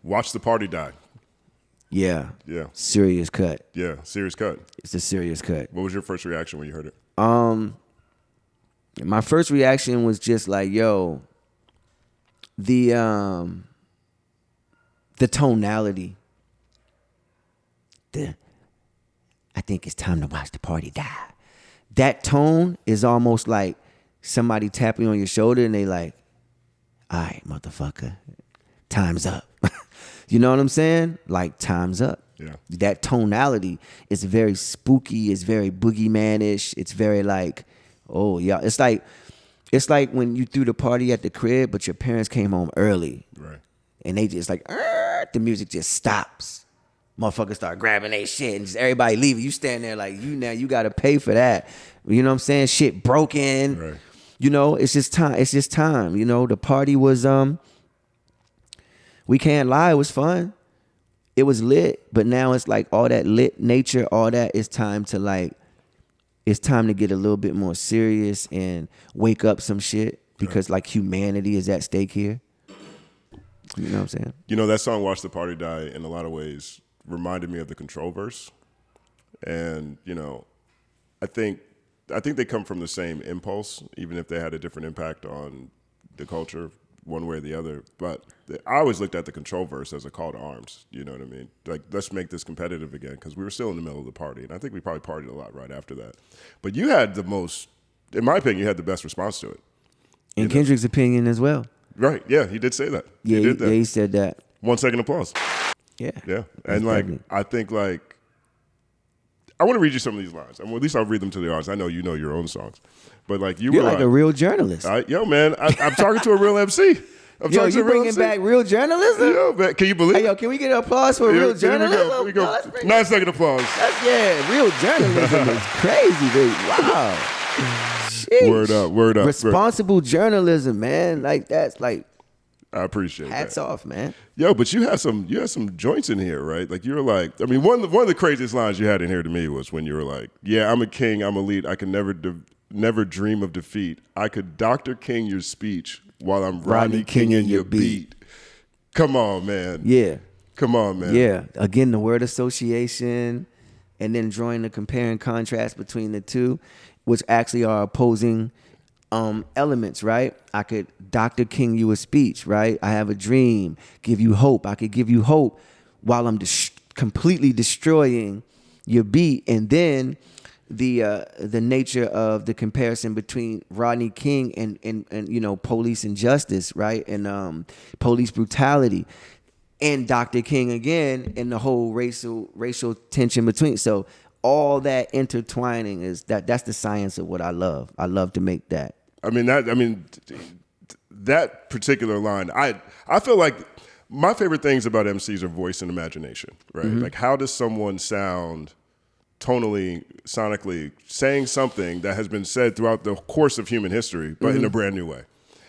Watch the Party Die. Yeah. Yeah. Serious cut. Yeah, serious cut. It's a serious cut. What was your first reaction when you heard it? My first reaction was just like, yo, the tonality. I think it's time to watch the party die. That tone is almost like somebody tapping on your shoulder and they like, all right, motherfucker, time's up. You know what I'm saying? Like, time's up. Yeah. That tonality is very spooky. It's very boogeyman-ish. It's very like, oh, yeah. It's like when you threw the party at the crib, but your parents came home early. Right. And they just like, the music just stops. Motherfuckers start grabbing their shit and just everybody leaving. You stand there like, you got to pay for that. You know what I'm saying? Shit broken. Right. You know, it's just time. It's just time. You know, the party was, we can't lie, it was fun. It was lit, but now it's like all that lit nature, all that, it's time to get a little bit more serious and wake up some shit because like humanity is at stake here. You know what I'm saying? You know, that song Watch the Party Die in a lot of ways reminded me of the Control verse. And, you know, I think they come from the same impulse, even if they had a different impact on the culture one way or the other. But I always looked at the Control verse as a call to arms. You know what I mean? Like, let's make this competitive again, because we were still in the middle of the party. And I think we probably partied a lot right after that. But you had the most, in my opinion, you had the best response to it. In Kendrick's opinion as well. Right. Yeah, he did say that. Yeah, he did that. Yeah, he said that. 1 second applause. Yeah. Yeah. And like, I think like, I want to read you some of these lines. I mean, at least I'll read them to the audience. I know you know your own songs. But like, you're like a real journalist. Yo, man, I'm talking to a real MC. Yo, you bringing back real journalism? Yo, man, can you believe it? Hey, yo, can we get an applause for real journalism? We go. 9 second applause. Real journalism is crazy, dude. Wow. Sheesh. Word up. Responsible journalism, man. Like, that's like, I appreciate that. Hats off, man. Yo, but you had some joints in here, right? Like, you were like, I mean, one of the craziest lines you had in here to me was when you were like, yeah, I'm a king, I'm elite, I can never dream of defeat. I could Dr. King your speech while I'm Rodney King in your beat. Come on, man. Yeah. Come on, man. Yeah. Again, the word association and then drawing the compare and contrast between the two, which actually are opposing elements, right? I could Dr. King you a speech, right? I have a dream, give you hope. I could give you hope while I'm completely destroying your beat. And then the nature of the comparison between Rodney King and you know, police injustice, right? And police brutality, and Dr. King again, and the whole racial tension between. So all that intertwining is that's the science of what I love. I love to make that. I mean that particular line, I feel like my favorite things about MCs are voice and imagination, right? Mm-hmm. Like, how does someone sound tonally, sonically, saying something that has been said throughout the course of human history, but in a brand new way?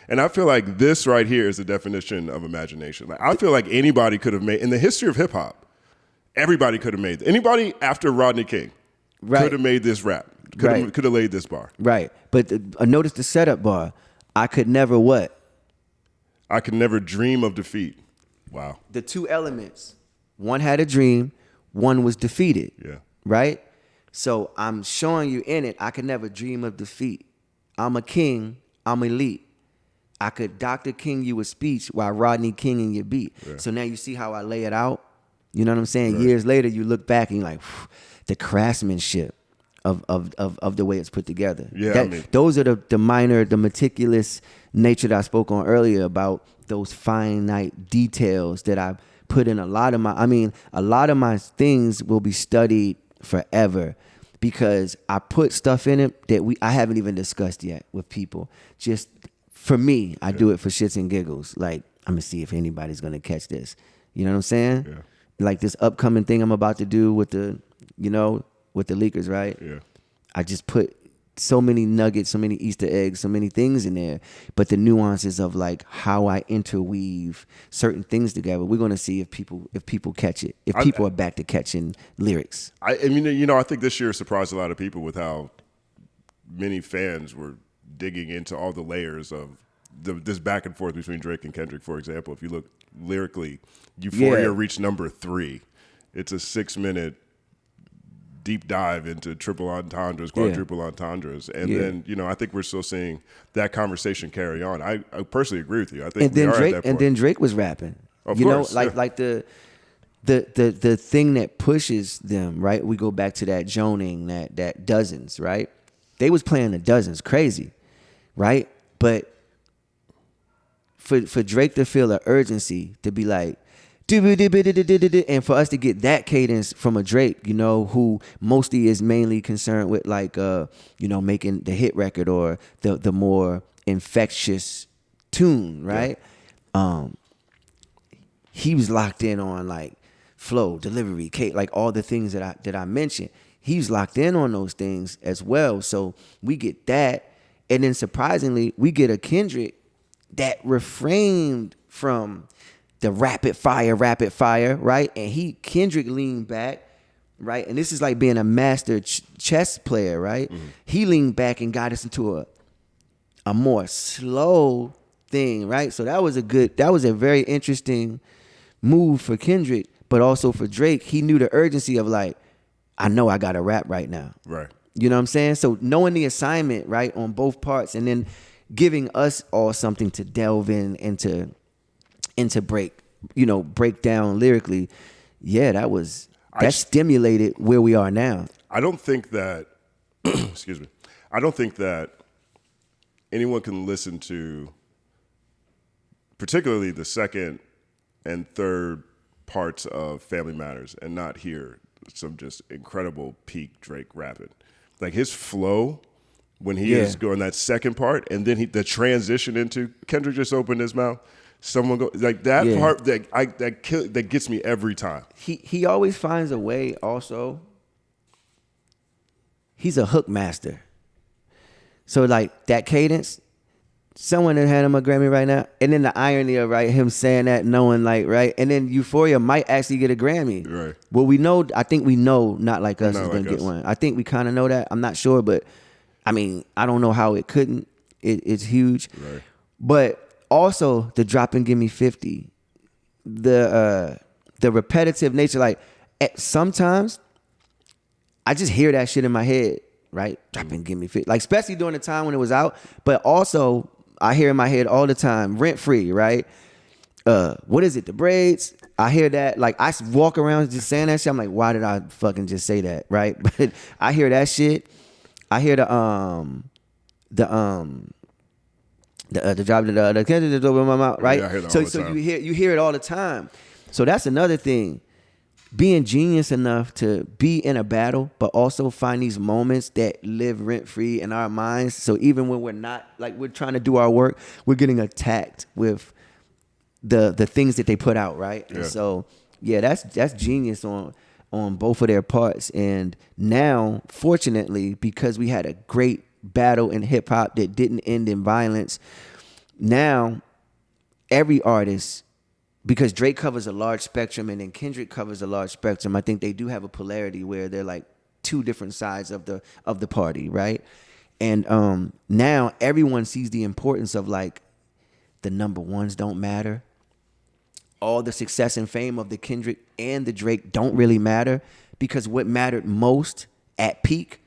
And I feel like this right here is the definition of imagination. Like, I feel like anybody could have made, in the history of hip hop, everybody could have made, anybody after Rodney King could have made this rap, could have laid this bar. Right. But notice the setup bar. I could never what? I could never dream of defeat. Wow. The two elements. One had a dream, one was defeated. Yeah. Right? So I'm showing you in it, I could never dream of defeat. I'm a king, I'm elite. I could Dr. King you a speech while Rodney King in your beat. Yeah. So now you see how I lay it out? You know what I'm saying? Right. Years later, you look back and you're like, the craftsmanship of the way it's put together. Yeah, those are the minor, the meticulous nature that I spoke on earlier about those finite details that I put in a lot of my things will be studied forever because I put stuff in it that I haven't even discussed yet with people. Just for me, I do it for shits and giggles. Like, I'm gonna see if anybody's gonna catch this. You know what I'm saying? Yeah. Like this upcoming thing I'm about to do with the leakers, right? Yeah. I just put so many nuggets, so many Easter eggs, so many things in there. But the nuances of like how I interweave certain things together, we're gonna see if people catch it. If people are back to catching lyrics. I mean, you know, I think this year surprised a lot of people with how many fans were digging into all the layers of this back and forth between Drake and Kendrick, for example. If you look lyrically. Euphoria Yeah. reached number 3. It's a 6-minute deep dive into triple entendres, quadruple entendres. And then, I think we're still seeing that conversation carry on. I personally agree with you. I think we are at that point. And then Drake was rapping. Of you course, know, like the thing that pushes them, right? We go back to that Joning, that Dozens, right? They was playing the Dozens, crazy, right? But for Drake to feel the urgency to be like, and for us to get that cadence from a Drake, who mostly is mainly concerned with like, making the hit record or the more infectious tune, right? Yeah. He was locked in on like flow, delivery, like all the things that I mentioned. He was locked in on those things as well. So we get that, and then surprisingly, we get a Kendrick that refrained from the rapid fire, right? And Kendrick leaned back, right? And this is like being a master chess player, right? Mm-hmm. He leaned back and got us into a more slow thing, right? So that was a very interesting move for Kendrick, but also for Drake. He knew the urgency of like, I know I got to rap right now. Right. You know what I'm saying? So knowing the assignment, right, on both parts, and then giving us all something to delve into break down lyrically. Yeah, that stimulated where we are now. I don't think that excuse me. I don't think that anyone can listen to particularly the second and third parts of Family Matters and not hear some just incredible peak Drake rapping. Like his flow when he is going that second part, and then the transition into Kendrick just opened his mouth. Someone go like that part that gets me every time. He always finds a way. Also, he's a hook master. So like that cadence, someone that had him a Grammy right now, and then the irony of him saying that, knowing like right, and then Euphoria might actually get a Grammy. Right. Well, I think we know Not Like Us is gonna get one. I think we kind of know that. I'm not sure, but I mean, I don't know how it couldn't. It's huge. Right. But also the drop and give me 50, the repetitive nature. Like sometimes I just hear that shit in my head, right? Drop and give me 50, like especially during the time when it was out. But also I hear in my head all the time, rent free, right? What is it? The braids. I hear that. Like I walk around just saying that shit. I'm like, why did I fucking just say that, right? But I hear that shit. I hear the job the Kendrick over my mouth, right? Yeah, I hear that so all the time. you hear it all the time. So that's another thing. Being genius enough to be in a battle, but also find these moments that live rent free in our minds. So even when we're not like we're trying to do our work, we're getting attacked with the things that they put out, right? Yeah. And so that's genius on both of their parts. And now, fortunately, because we had a great battle in hip hop that didn't end in violence, now every artist, because Drake covers a large spectrum and then Kendrick covers a large spectrum, I think they do have a polarity where they're like two different sides of the party, right? And now everyone sees the importance of like the number ones don't matter. All the success and fame of the Kendrick and the Drake don't really matter, because what mattered most at peak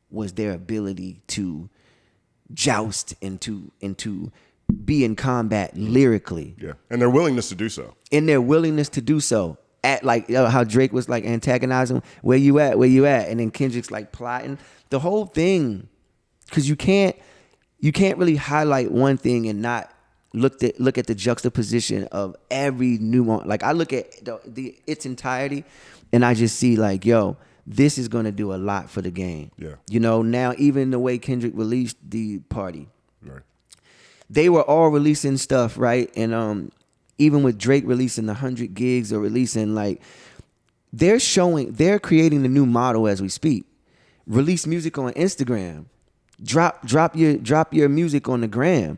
was their ability to joust and to be in combat lyrically. Yeah, and their willingness to do so. At like how Drake was like antagonizing, where you at? And then Kendrick's like plotting. The whole thing, because you can't really highlight one thing and not look at the juxtaposition of every nuance. Like I look at its entirety, and I just see like, yo, this is gonna do a lot for the game. Yeah. Now even the way Kendrick released the party, right? They were all releasing stuff, right? And even with Drake releasing the 100 gigs or releasing like, they're creating the new model as we speak. Release music on Instagram, drop your music on the gram.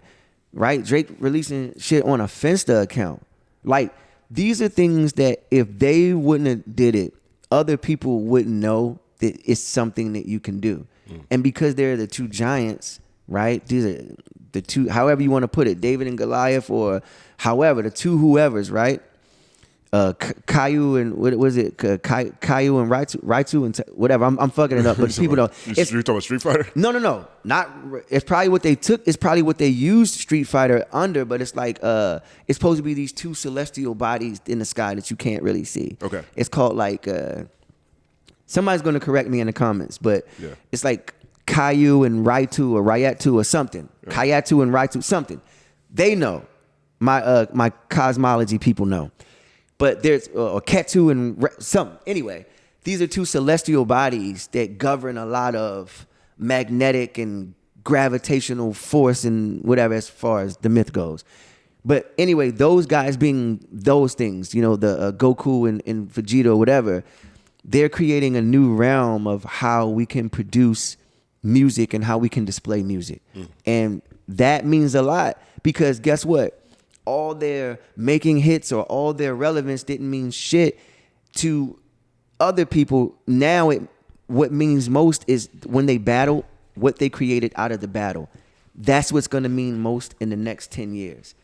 Right? Drake releasing shit on a Finsta account. Like, these are things that if they wouldn't have did it, other people wouldn't know that it's something that you can do. And because they're the two giants, right? These are the two, however you want to put it, David and Goliath, or however, the two whoever's, right? Caillou and what was it? Caillou and Raitu and whatever. I'm fucking it up, but people don't. You're talking about Street Fighter? No. Not. It's probably what they took. It's probably what they used Street Fighter under, but it's like it's supposed to be these two celestial bodies in the sky that you can't really see. Okay. It's called like somebody's gonna correct me in the comments, but it's like Caillou and Raitu or Raitu or something. Yeah. Kayatu and Raitu something. They know. My cosmology people know. But there's Ketu and something. Anyway, these are two celestial bodies that govern a lot of magnetic and gravitational force and whatever as far as the myth goes. But anyway, those guys being those things, the Goku and Vegeta or whatever, they're creating a new realm of how we can produce music and how we can display music. And that means a lot because guess what? All their making hits or all their relevance didn't mean shit to other people. Now what means most is when they battle, what they created out of the battle. That's what's going to mean most in the next 10 years.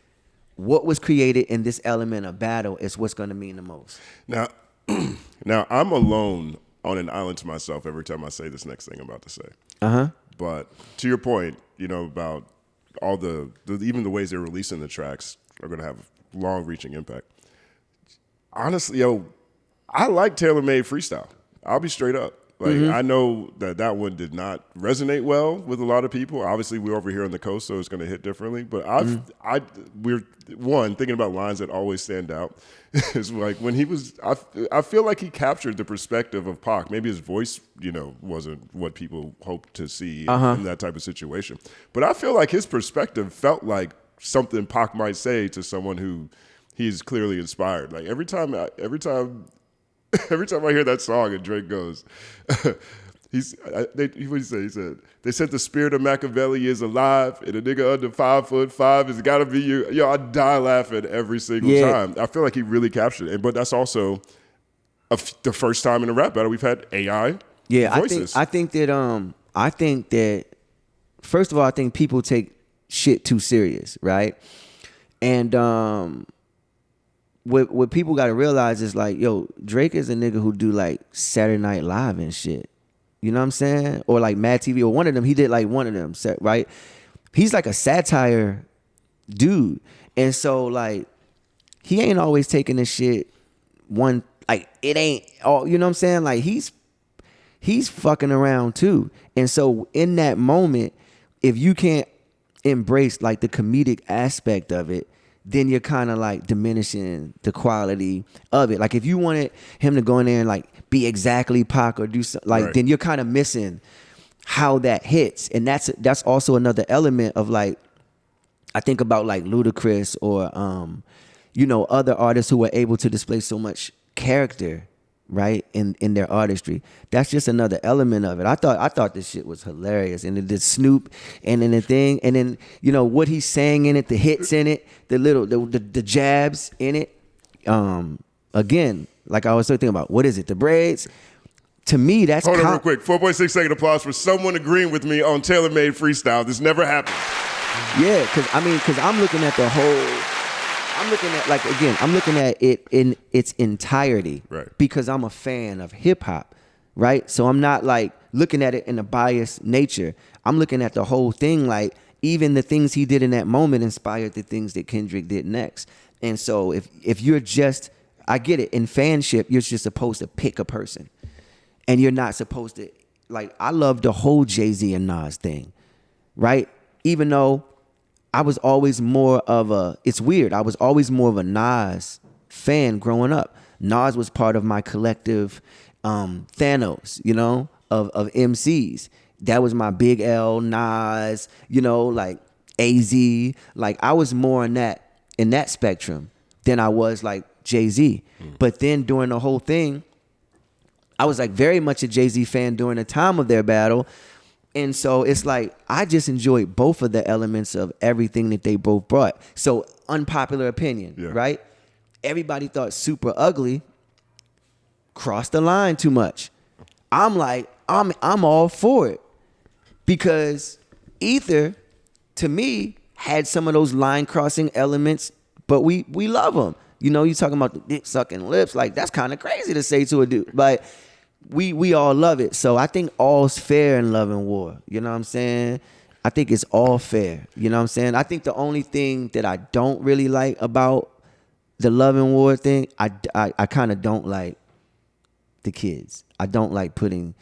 What was created in this element of battle is what's going to mean the most. Now, I'm alone on an island to myself every time I say this next thing I'm about to say. But to your point, about all the even the ways they're releasing the tracks are going to have long-reaching impact. Honestly, I like tailor-made freestyle. I'll be straight up. I know that one did not resonate well with a lot of people. Obviously, we're over here on the coast, so it's going to hit differently. But we're thinking about lines that always stand out. Is like when he was. I feel like he captured the perspective of Pac. Maybe his voice, wasn't what people hoped to see in that type of situation. But I feel like his perspective felt like something Pac might say to someone who he's clearly inspired. Like every time I hear that song and Drake goes, what did he say? He said, they said the spirit of Machiavelli is alive and a nigga under 5'5" has got to be you. Yo, I die laughing every single time. I feel like he really captured it. But that's also the first time in a rap battle we've had AI voices. I think that first of all, I think people take shit too serious, right? And what people got to realize is like, yo, Drake is a nigga who do like Saturday Night Live and shit. You know what I'm saying? Or like Mad TV or one of them. He did like one of them, right? He's like a satire dude. And so like, he ain't always taking this shit it ain't all, you know what I'm saying? Like he's fucking around too. And so in that moment, if you can't embrace like the comedic aspect of it, then you're kind of like diminishing the quality of it. Like if you wanted him to go in there and like be exactly Pac or do something like, then you're kind of missing how that hits. And that's also another element of like, I think about like Ludacris or, other artists who are able to display so much character, right, in their artistry. That's just another element of it. I thought this shit was hilarious. And the Snoop and then the thing, and then, what he's saying in it, the hits in it, the jabs in it. Again, like I was thinking about, what is it, the braids? To me, that's Hold on real quick. 4.6 second applause for someone agreeing with me on tailor-made freestyle. This never happened. Yeah, because I'm looking at the whole... I'm looking at it in its entirety, right? Because I'm a fan of hip hop, right? So I'm not like looking at it in a biased nature. I'm looking at the whole thing, like even the things he did in that moment inspired the things that Kendrick did next. And so if you're just, I get it, in fanship, you're just supposed to pick a person, and you're not supposed to, like, I love the whole Jay-Z and Nas thing, right? Even though I was always more of it's weird, I was always more of a Nas fan growing up. Nas was part of my collective Thanos, of MCs. That was my Big L, Nas, like AZ. Like I was more in that spectrum than I was like Jay-Z. But then during the whole thing, I was like very much a Jay-Z fan during the time of their battle. And so it's like, I just enjoyed both of the elements of everything that they both brought. So unpopular opinion, right? Everybody thought Super Ugly crossed the line too much. I'm like, I'm all for it because Ether, to me, had some of those line crossing elements, but we love them. You know, you talking about the dick sucking lips, like that's kind of crazy to say to a dude, but we all love it. So I think all's fair in love and war. You know what I'm saying? I think it's all fair. You know what I'm saying? I think the only thing that I don't really like about the love and war thing, I kind of don't like the kids. I don't like putting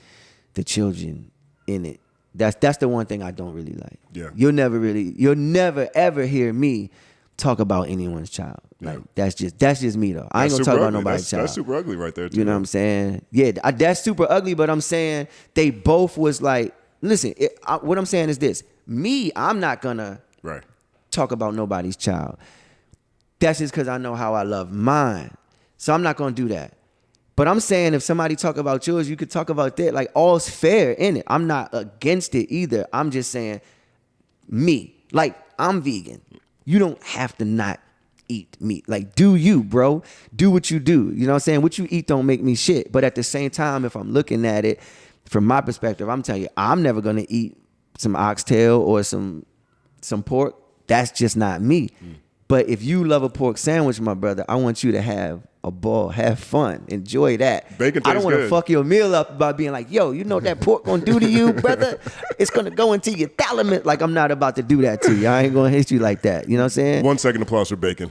the children in it. That's the one thing I don't really like. Yeah. You'll never ever hear me talk about anyone's child. Like that's just me though. I ain't gonna talk about nobody's child. That's super ugly right there too. You know what I'm saying? Yeah, that's super ugly, but I'm saying they both was like, listen, what I'm saying is this. Me, I'm not gonna talk about nobody's child. That's just because I know how I love mine. So I'm not gonna do that. But I'm saying if somebody talk about yours, you could talk about that. Like all's fair in it. I'm not against it either. I'm just saying me. Like I'm vegan. You don't have to not eat meat. Like do you, bro. Do what you do. You know what I'm saying? What you eat don't make me shit. But at the same time, if I'm looking at it from my perspective, I'm telling you, I'm never gonna eat some oxtail or some pork. That's just not me. But if you love a pork sandwich, my brother, I want you to have a ball, have fun, enjoy that. Bacon tastes I don't want to good. fuck your meal up by being like, yo, you know what that pork gonna do to you, brother? It's gonna go into your thalamus. Like I'm not about to do that to you. I ain't gonna hit you like that. You know what I'm saying? 1 second applause for bacon.